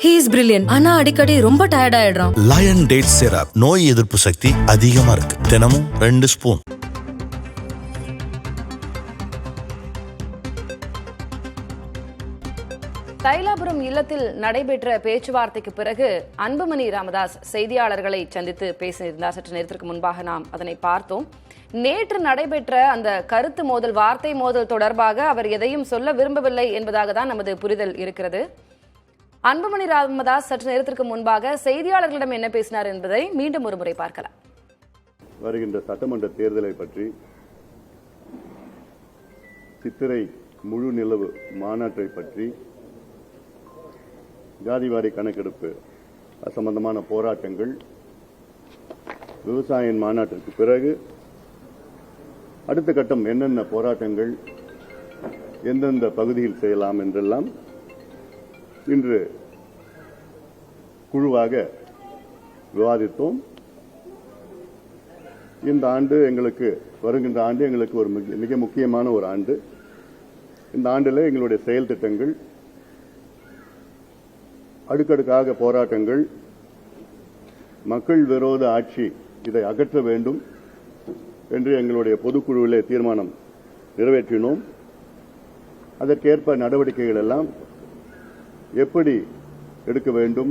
He is brilliant. ஆனா அடிக்கடி ரொம்ப டயர்ட் ஆயிடுறான். லயன் டேட் சிரப் நோய் எதிர்ப்பு சக்தி அதிகமா இருக்கு. தினமும் 2 ஸ்பூன். தைலாபுரம் இல்லத்தில் நடைபெற்ற பேச்சுவார்த்தைக்கு பிறகு அன்புமணி ராமதாஸ் செய்தியாளர்களை சந்தித்து பேசியிருந்தார். சற்று நேரத்திற்கு முன்பாக நாம் அதனை பார்த்தோம். நேற்று நடைபெற்ற அந்த கருத்து மோதல், வார்த்தை மோதல் தொடர்பாக அவர் எதையும் சொல்ல விரும்பவில்லை என்பதாக தான் நமது புரிதல் இருக்கிறது. அன்புமணி ராமதாஸ் சற்று நேரத்திற்கு முன்பாக செய்தியாளர்களிடம் என்ன பேசினார் என்பதை மீண்டும் ஒரு முறை பார்க்கலாம். வருகின்ற சட்டமன்ற தேர்தலை பற்றி, சித்திரை முழு நிலவு மாநாட்டை பற்றி, ஜாதிவாரி கணக்கெடுப்பு சம்பந்தமான போராட்டங்கள், விவசாய மாநாட்டிற்கு பிறகு அடுத்த கட்டம் என்னென்ன போராட்டங்கள் எந்தெந்த பகுதியில் செய்யலாம் என்றெல்லாம் இன்று குழுவாக விவாதித்தோம். இந்த ஆண்டு எங்களுக்கு, வருகின்ற ஆண்டு எங்களுக்கு ஒரு மிக முக்கியமான ஒரு ஆண்டு. இந்த ஆண்டில் எங்களுடைய செயல் திட்டங்கள், அடுக்கடுக்காக போராட்டங்கள், மக்கள் விரோத ஆட்சி, இதை அகற்ற வேண்டும் என்று எங்களுடைய பொதுக்குழுவிலே தீர்மானம் நிறைவேற்றினோம். அதற்கேற்ப நடவடிக்கைகள் எல்லாம் எப்படி எடுக்க வேண்டும்,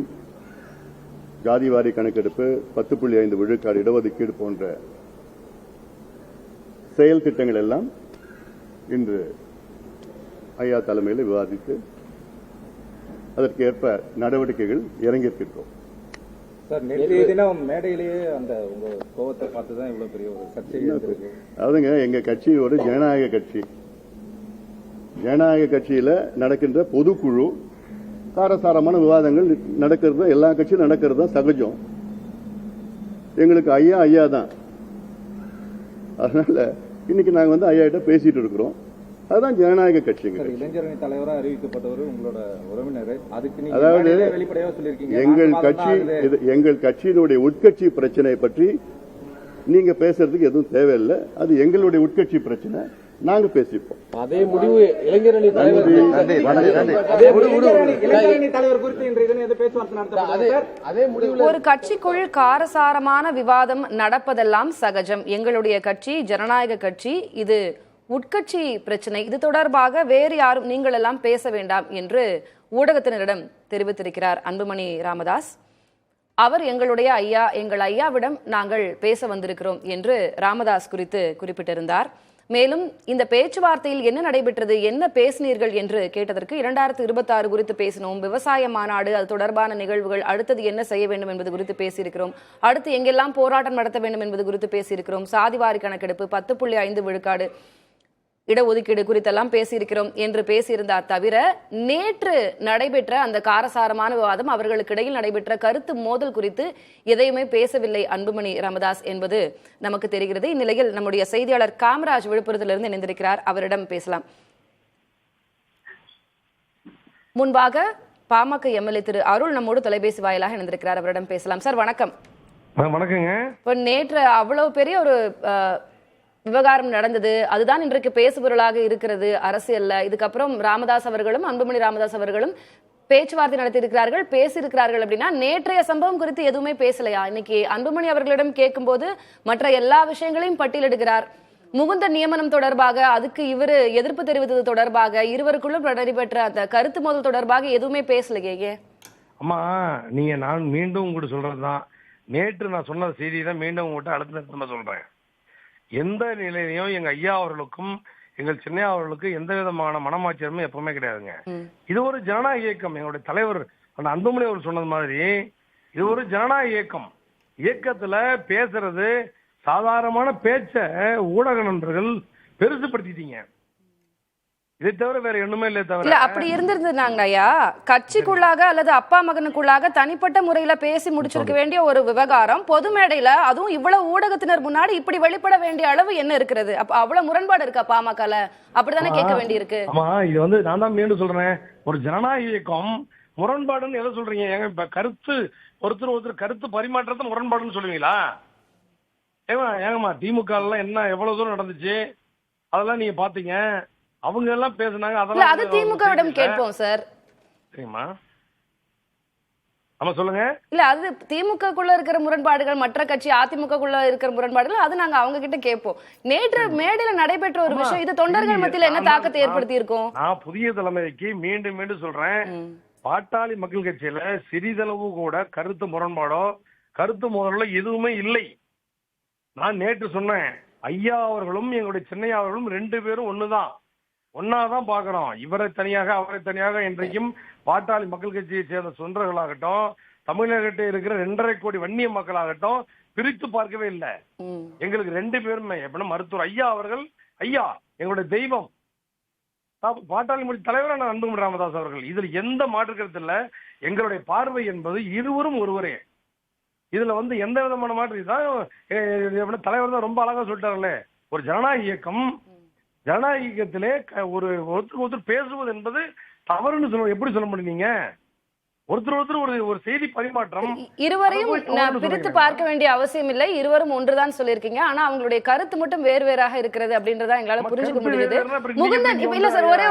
ஜாதிவாரி கணக்கெடுப்பு, 10.5 விழுக்காடு இடஒதுக்கீடு போன்ற செயல் திட்டங்கள் எல்லாம் இன்று ஐயா தலைமையில் விவாதித்து அதற்கேற்ப நடவடிக்கைகள் இறங்கியிருக்கிறோம். சார், நேற்றைய தினம் மேடையிலேயே அந்த உங்க கோவத்தை பார்த்துதான் இவ்வளவு பெரிய ஒரு சர்ச்சை. அதுங்க, எங்க கட்சி ஒரு ஜனநாயக கட்சி. ஜனநாயக கட்சியில நடக்கின்ற பொதுக்குழு காரசாரமான விவாதங்கள் நடக்கிறது, எல்லா கட்சியும் நடக்கிறது தான் சகஜம். எங்களுக்கு ஐயா தான். அதனால இன்னைக்கு நாங்க ஐயா கிட்ட பேசிட்டு இருக்கிறோம். அதுதான் ஜனநாயக கட்சிங்க. இளைஞரணி தலைவராக அறிவிக்கப்பட்டவர் உங்களோட உறவினர். அதுக்கு அதாவது வெளிப்படையாக சொல்லியிருக்கீங்க. எங்கள் கட்சியினுடைய உட்கட்சி பிரச்சனை பற்றி நீங்க பேசுறதுக்கு எதுவும் தேவையில்லை. அது எங்களுடைய உட்கட்சி பிரச்சனை, நாங்க பேசிப்போம். அதே முடிவு இளைஞரணி தலைவர் ஒரு கட்சிக்குள் காரசாரமான விவாதம் நடப்பதெல்லாம் சகஜம். எங்களுடைய கட்சி ஜனநாயக கட்சி, இது உட்கட்சி பிரச்சனை, இது தொடர்பாக வேறு யாரும் நீங்கள் எல்லாம் பேச வேண்டாம் என்று ஊடகத்தினரிடம் தெரிவித்திருக்கிறார் அன்புமணி ராமதாஸ். அவர் எங்களுடைய ஐயா, எங்கள் ஐயாவிடம் நாங்கள் பேச வந்திருக்கிறோம் என்று ராமதாஸ் குறித்து குறிப்பிட்டிருந்தார். மேலும் இந்த பேச்சுவார்த்தையில் என்ன நடைபெற்றது, என்ன பேசினீர்கள் என்று கேட்டதற்கு 2026 குறித்து பேசினோம், விவசாய மாநாடு, அது தொடர்பான நிகழ்வுகள், அடுத்தது என்ன செய்ய வேண்டும் என்பது குறித்து பேசியிருக்கிறோம், அடுத்து எங்கெல்லாம் போராட்டம் நடத்த வேண்டும் என்பது குறித்து பேசியிருக்கிறோம், சாதிவாரி கணக்கெடுப்பு, 10.5 விழுக்காடு இடஒதுக்கீடு குறித்தெல்லாம் பேசியிருக்கிறோம் என்று பேசியிருந்தார். தவிர நேற்று நடைபெற்ற அந்த காரசாரமான விவாதம், அவர்களுக்கு இடையில் நடைபெற்ற கருத்து மோதல் குறித்து எதையுமே பேசவில்லை அன்புமணி ராமதாஸ் என்பது நமக்கு தெரிகிறது. இந்நிலையில் நம்முடைய செய்தியாளர் காமராஜ் விழுப்புரத்திலிருந்து இணைந்திருக்கிறார், அவரிடம் பேசலாம். முன்பாக பாமக எம்எல்ஏ திரு அருள் நம்மோடு தொலைபேசி வாயிலாக இணைந்திருக்கிறார், அவரிடம் பேசலாம். சார் வணக்கம். வணக்கங்க. இப்போ நேற்று அவ்வளவு பெரிய ஒரு விவகாரம் நடந்தது, அதுதான் இன்றைக்கு பேசுபொருளாக இருக்கிறது அரசியல்ல. இதுக்கப்புறம் ராமதாஸ் அவர்களும் அன்புமணி ராமதாஸ் அவர்களும் பேச்சுவார்த்தை நடத்தி இருக்கிறார்கள், பேசியிருக்கிறார்கள். அப்படின்னா நேற்றைய சம்பவம் குறித்து எதுவுமே பேசலையா? இன்னைக்கு அன்புமணி அவர்களிடம் கேட்கும் போது மற்ற எல்லா விஷயங்களையும் பட்டியலிடுகிறார். முகுந்த நியமனம் தொடர்பாக, அதுக்கு இவரு எதிர்ப்பு தெரிவித்தது தொடர்பாக, இருவருக்குள்ளும் நடைபெற்ற அந்த கருத்து மோதல் தொடர்பாக எதுவுமே பேசலையே. அம்மா, நான் மீண்டும் உங்கள்கிட்ட சொல்றதுதான், நேற்று நான் சொன்ன செய்தி தான் மீண்டும் உங்கள்கிட்ட அடுத்த நேரத்தில் சொல்றேன். எந்த நிலையிலையும் எங்க ஐயா அவர்களுக்கும் எங்கள் சின்னையா அவர்களுக்கு எந்த விதமான மனமாச்சரியமும் எப்பவுமே கிடையாதுங்க. இது ஒரு ஜனநாயக இயக்கம். எங்களுடைய தலைவர் அன்புமணி அவர் சொன்னது மாதிரி இது ஒரு ஜனநாயக இயக்கம். இயக்கத்துல பேசுறது சாதாரணமான பேச்ச ஊடக நண்பர்கள் பெருசுபடுத்திட்டீங்க. இதை தவிர வேற ஒண்ணுமே இல்லை. தவிர அப்படி இருந்திருந்தாங்க ஐயா, கட்சிக்குள்ளாக அல்லது அப்பா மகனுக்குள்ளாக தனிப்பட்ட முறையில பேசி முடிச்சிருக்க வேண்டிய ஒரு விவகாரம் பொது மேடையில, அதுவும் இவ்வளவு ஊடகத்தினர் முன்னாடி இப்படி வெளிப்பட வேண்டிய அளவு என்ன இருக்கிறது? அப்ப அவ்வளவு முரண்பாடு இருக்கா பாமகல? அப்படித்தானே கேட்க வேண்டி இருக்கு. ஆமா, இது நான் தான் மீண்டும் சொல்றேன், ஒரு ஜனநாயக இயக்கம். முரண்பாடுன்னு எதை சொல்றீங்க? ஏங்க, இப்ப கருத்து ஒருத்தர் கருத்து பரிமாற்றத்தை முரண்பாடுன்னு சொல்லுவீங்களா? ஏங்கம்மா, திமுக எல்லாம் என்ன எவ்வளவு தூரம் நடந்துச்சு அதெல்லாம் நீங்க பாத்தீங்க. அவங்க எல்லாம் பேசுனாங்க, அதெல்லாம் அது திமுகவிடம் கேட்போம் சார். சரிம்மா, ஆமா சொல்லுங்க. இல்ல அது திமுகக்குள்ள இருக்கிற முரண்பாடுகள், மற்ற கட்சி அதிமுகக்குள்ள இருக்கிற முரண்பாடுகள், அது நாங்க அவங்க கிட்ட கேட்போம். நேற்று மேடையில நடைபெற்ற ஒரு விஷயம் இது தொண்டர்கள் மத்தியில என்ன தாக்கத்தை ஏற்படுத்தி இருக்கும்? நான் புதிய தலைமுறைக்கு மீண்டும் மீண்டும் சொல்றேன், பாட்டாளி மக்கள் கட்சியில சிறிதளவு கூட கருத்து முரண்பாடோ கருத்து மோதலோ எதுவுமே இல்லை. நான் நேற்று சொன்னேன், ஐயா அவர்களும் எங்களுடைய சின்னையா அவர்களும் 2 பேரும் ஒண்ணுதான், ஒன்னாதான் பாக்குறோம். இவரை தனியாக அவரை தனியாக இன்றைக்கும் பாட்டாளி மக்கள் கட்சியை சேர்ந்த தொண்டர்களாகட்டும், தமிழகத்தில் இருக்கிற 2.5 கோடி வன்னிய மக்களாகட்டும் பிரித்து பார்க்கவே இல்லை. எங்களுக்கு 2 பேருமே எப்படின்னா மருத்துவர் ஐயா அவர்கள், ஐயா எங்களுடைய தெய்வம், பாட்டாளி மொழி தலைவரான அன்புமணி ராமதாஸ் அவர்கள். இதுல எந்த மாற்று கருத்து இல்ல. எங்களுடைய பார்வை என்பது இருவரும் ஒருவரே. இதுல எந்த விதமான மாற்று தான் தலைவர் தான் ரொம்ப அழகா சொல்லிட்டாருல்ல, ஒரு ஜனநாயக இயக்கம், ஜனநாயக இயக்கத்திலே ஒருத்தர் பேசுவது என்பது தவறுன்னு சொல்ல எப்படி சொல்ல முடியும்? ஒருத்தர் ஒரு செய்தி பரிமாற்றம். இருவரையும் பிரித்து பார்க்க வேண்டிய அவசியம் இல்லை, இருவரும் ஒன்றுதான் சொல்லியிருக்கீங்க. ஆனா அவங்களுடைய கருத்து மட்டும் வேறு வேறாக இருக்கிறது அப்படின்றத எங்களால புரிஞ்சுக்க முடியுது. முகுந்தன், இல்ல சார், ஒரே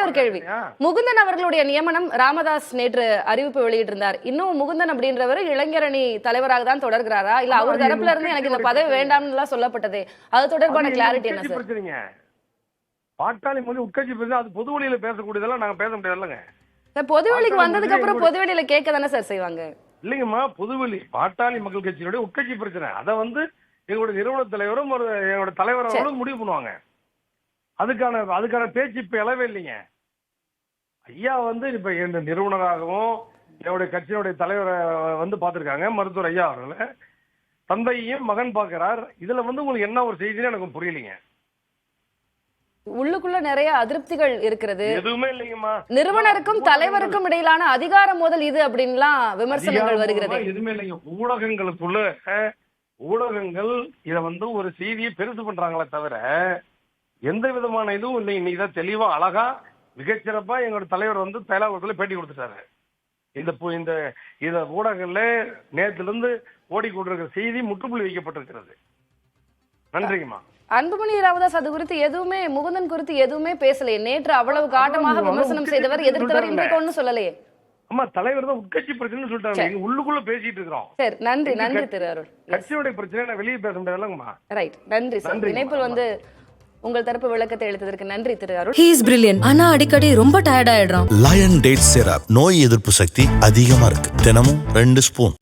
ஒரு கேள்வி. முகுந்தன் அவர்களுடைய நியமனம் ராமதாஸ் நேற்று அறிவிப்பு வெளியிட்டிருந்தார். இன்னும் முகுந்தன் அப்படின்றவர் இளைஞரணி தலைவராக தான் தொடர்கிறாரா, இல்ல அவர் தரப்புல இருந்து எனக்கு இந்த பதவி வேண்டாம்னு சொல்லப்பட்டது, அது தொடர்பான கிளாரிட்டி என்ன சார்? பாட்டாளி மொழி உட்கட்சி பிரச்சனை, அது பொது வழியில பேசக்கூடியதெல்லாம் நாங்க பேச முடியாதுல்லங்க. பொதுவெளிக்கு வந்ததுக்கு அப்புறம் பொதுவெளியில கேட்க தானே சார் செய்வாங்க? இல்லைங்கம்மா, பொதுவெளி பாட்டாளி மக்கள் கட்சியினுடைய உட்கட்சி பிரச்சனை, அதை எங்களுடைய நிறுவன தலைவரும் எங்களோட தலைவர்களும் முடிவு பண்ணுவாங்க. அதுக்கான பேச்சு இப்ப எழவே இல்லைங்க. ஐயா இப்ப எந்த நிறுவனராகவும் என்னுடைய கட்சியினுடைய தலைவரை பார்த்திருக்காங்க, மருத்துவர் ஐயா அவர்களை. தந்தையும் மகன் பார்க்கிறார். இதுல உங்களுக்கு என்ன ஒரு செய்தின்னு எனக்கு புரியலைங்க. உள்ளுக்குள்ள நிறைய அதிருப்திகள் இருக்கிறது. எதுவுமே இல்லைங்கம்மா. நிறுவனருக்கும் தலைவருக்கும் இடையிலான அதிகார மோதல் இது அப்படின்லாம் விமர்சனங்கள் வருகிறது. எதுவுமே இல்லைங்க. ஊடகங்களுக்குள்ள ஊடகங்கள் இத ஒரு செய்தியை பெருசு பண்றாங்களே தவிர எந்த விதமான இதுவும் இல்லை. இன்னைக்குதான் தெளிவா அழகா மிகச்சிறப்பா எங்களோட தலைவர் தைலாபுரத்துல பேட்டி கொடுத்துட்டாரு. இந்த ஊடகங்கள்ல நேத்துல இருந்து ஓடிக்கொண்டிருக்கிற செய்தி முற்றுப்புள்ளி வைக்கப்பட்டிருக்கிறது. நன்றிங்கம்மா. அன்புமணி ராமதாஸ் அது குறித்து எதுவுமே, முகுந்தன் குறித்து எதுவுமே பேசலையே. நேற்று அவ்வளவு காட்டமாக விமர்சனம் செய்தவர், எதிர்த்தவர், இன்றைக்கு ஒன்னும் சொல்லலையே. ஆமா, தலைவர் தான் உட்கட்சி பிரச்சனை சொல்லிட்டாங்க. உள்ளுக்குள்ள பேசிட்டு இருக்கிறோம். சரி, நன்றி திரு அருள். கட்சியோட பிரச்சனை வெளியே பேச முடியாதுல்லங்கம்மா. ரைட், நன்றி சார். இணைப்பில் உங்கள் தரப்பு விளக்கத்தை எழுத்ததற்கு நன்றி Thiru Arul. He is brilliant. ஆனா அடிக்கடி ரொம்ப டயர்ட் ஆயிடுறான். லயன் டேட் சிரப் நோய் எதிர்ப்பு சக்தி அதிகமா இருக்கு. தினமும் 2 ஸ்பூன்.